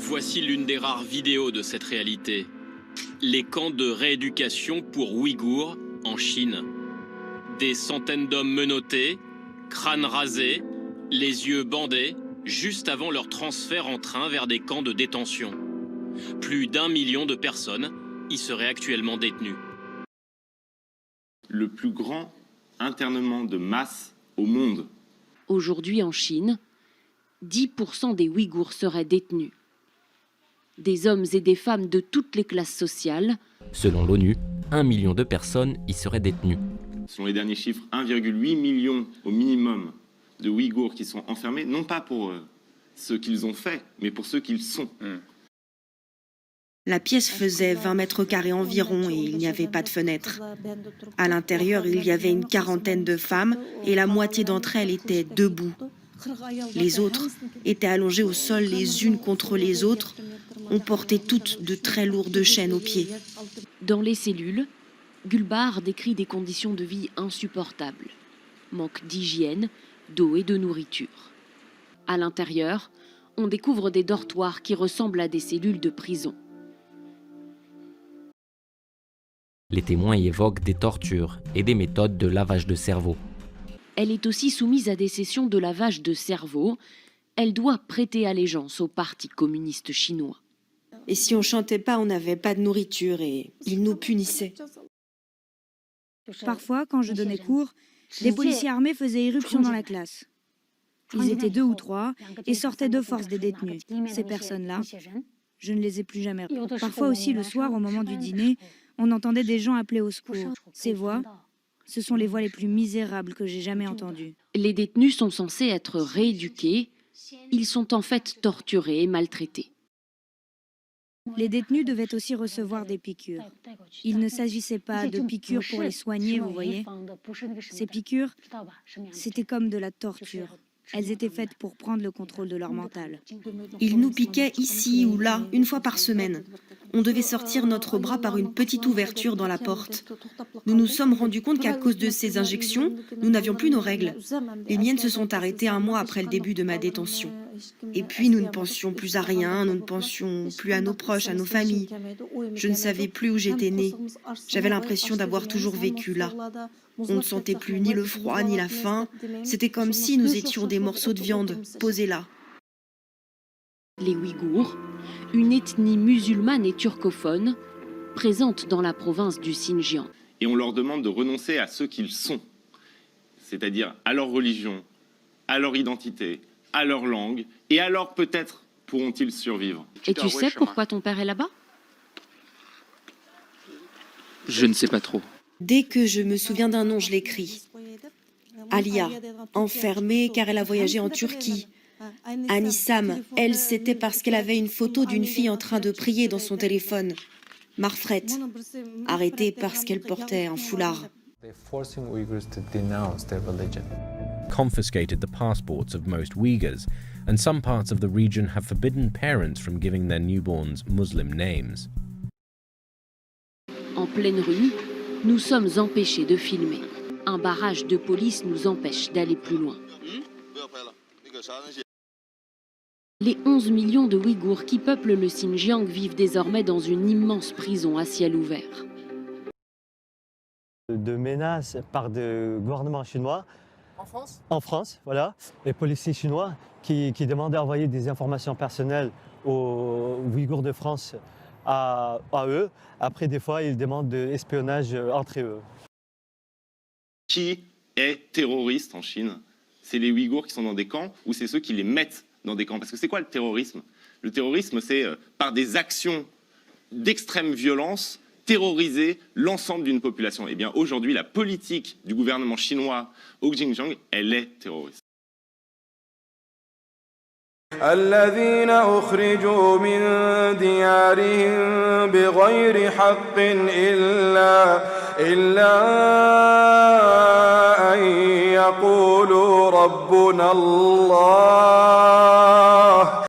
Voici l'une des rares vidéos de cette réalité. Les camps de rééducation pour Ouïghours en Chine. Des centaines d'hommes menottés, crânes rasés, les yeux bandés, juste avant leur transfert en train vers des camps de détention. Plus d'1 million de personnes y seraient actuellement détenues. Le plus grand internement de masse au monde. Aujourd'hui en Chine, 10% des Ouïghours seraient détenus. Des hommes et des femmes de toutes les classes sociales. Selon l'ONU, 1 million de personnes y seraient détenues. Selon les derniers chiffres, 1,8 million au minimum de Ouïghours qui sont enfermés, non pas pour ce qu'ils ont fait, mais pour ce qu'ils sont. La pièce faisait 20 mètres carrés environ et il n'y avait pas de fenêtre. À l'intérieur, il y avait une quarantaine de femmes et la moitié d'entre elles étaient debout. Les autres étaient allongées au sol les unes contre les autres. On portait toutes de très lourdes chaînes aux pieds. Dans les cellules, Gulbar décrit des conditions de vie insupportables. Manque d'hygiène, d'eau et de nourriture. À l'intérieur, on découvre des dortoirs qui ressemblent à des cellules de prison. Les témoins y évoquent des tortures et des méthodes de lavage de cerveau. Elle est aussi soumise à des sessions de lavage de cerveau. Elle doit prêter allégeance au Parti communiste chinois. Et si on chantait pas, on n'avait pas de nourriture et ils nous punissaient. Parfois, quand je donnais cours, les policiers armés faisaient irruption dans la classe. Ils étaient 2 ou 3 et sortaient de force des détenus. Ces personnes-là, je ne les ai plus jamais revues. Parfois aussi, le soir, au moment du dîner, on entendait des gens appeler au secours. Ces voix, ce sont les voix les plus misérables que j'ai jamais entendues. Les détenus sont censés être rééduqués. Ils sont en fait torturés et maltraités. Les détenus devaient aussi recevoir des piqûres. Il ne s'agissait pas de piqûres pour les soigner, vous voyez. Ces piqûres, c'était comme de la torture. Elles étaient faites pour prendre le contrôle de leur mental. Ils nous piquaient ici ou là, une fois par semaine. On devait sortir notre bras par une petite ouverture dans la porte. Nous nous sommes rendus compte qu'à cause de ces injections, nous n'avions plus nos règles. Les miennes se sont arrêtées 1 mois après le début de ma détention. Et puis nous ne pensions plus à rien, nous ne pensions plus à nos proches, à nos familles. Je ne savais plus où j'étais née. J'avais l'impression d'avoir toujours vécu là. On ne sentait plus ni le froid ni la faim. C'était comme si nous étions des morceaux de viande posés là. Les Ouïghours, une ethnie musulmane et turcophone, présente dans la province du Xinjiang. Et on leur demande de renoncer à ce qu'ils sont, c'est-à-dire à leur religion, à leur identité, à leur langue, et alors peut-être pourront-ils survivre. Et tu sais pourquoi ton père est là-bas? Je ne sais pas trop. Dès que je me souviens d'un nom, je l'écris. Alia, enfermée car elle a voyagé en Turquie. Anissam, elle, c'était parce qu'elle avait une photo d'une fille en train de prier dans son téléphone. Marfret, arrêtée parce qu'elle portait un foulard. Confiscated the passports of most Uyghurs, and some parts of the region have forbidden parents from giving their newborns Muslim names. En pleine rue, nous sommes empêchés de filmer. Un barrage de police nous empêche d'aller plus loin. Les 11 millions de Ouïghours qui peuplent le Xinjiang vivent désormais dans une immense prison à ciel ouvert. De menaces par le gouvernement chinois. En France? En France, voilà. Les policiers chinois qui demandaient d'envoyer des informations personnelles aux Ouïghours de France à eux. Après, des fois, ils demandent de l'espionnage entre eux. Qui est terroriste en Chine? C'est les Ouïghours qui sont dans des camps ou c'est ceux qui les mettent dans des camps? Parce que c'est quoi le terrorisme? Le terrorisme, c'est par des actions d'extrême violence, terroriser l'ensemble d'une population. Eh bien, aujourd'hui, la politique du gouvernement chinois au Xinjiang, elle est terroriste. الذين أخرجوا من ديارهم بغير حق إلا أن يقولوا ربنا الله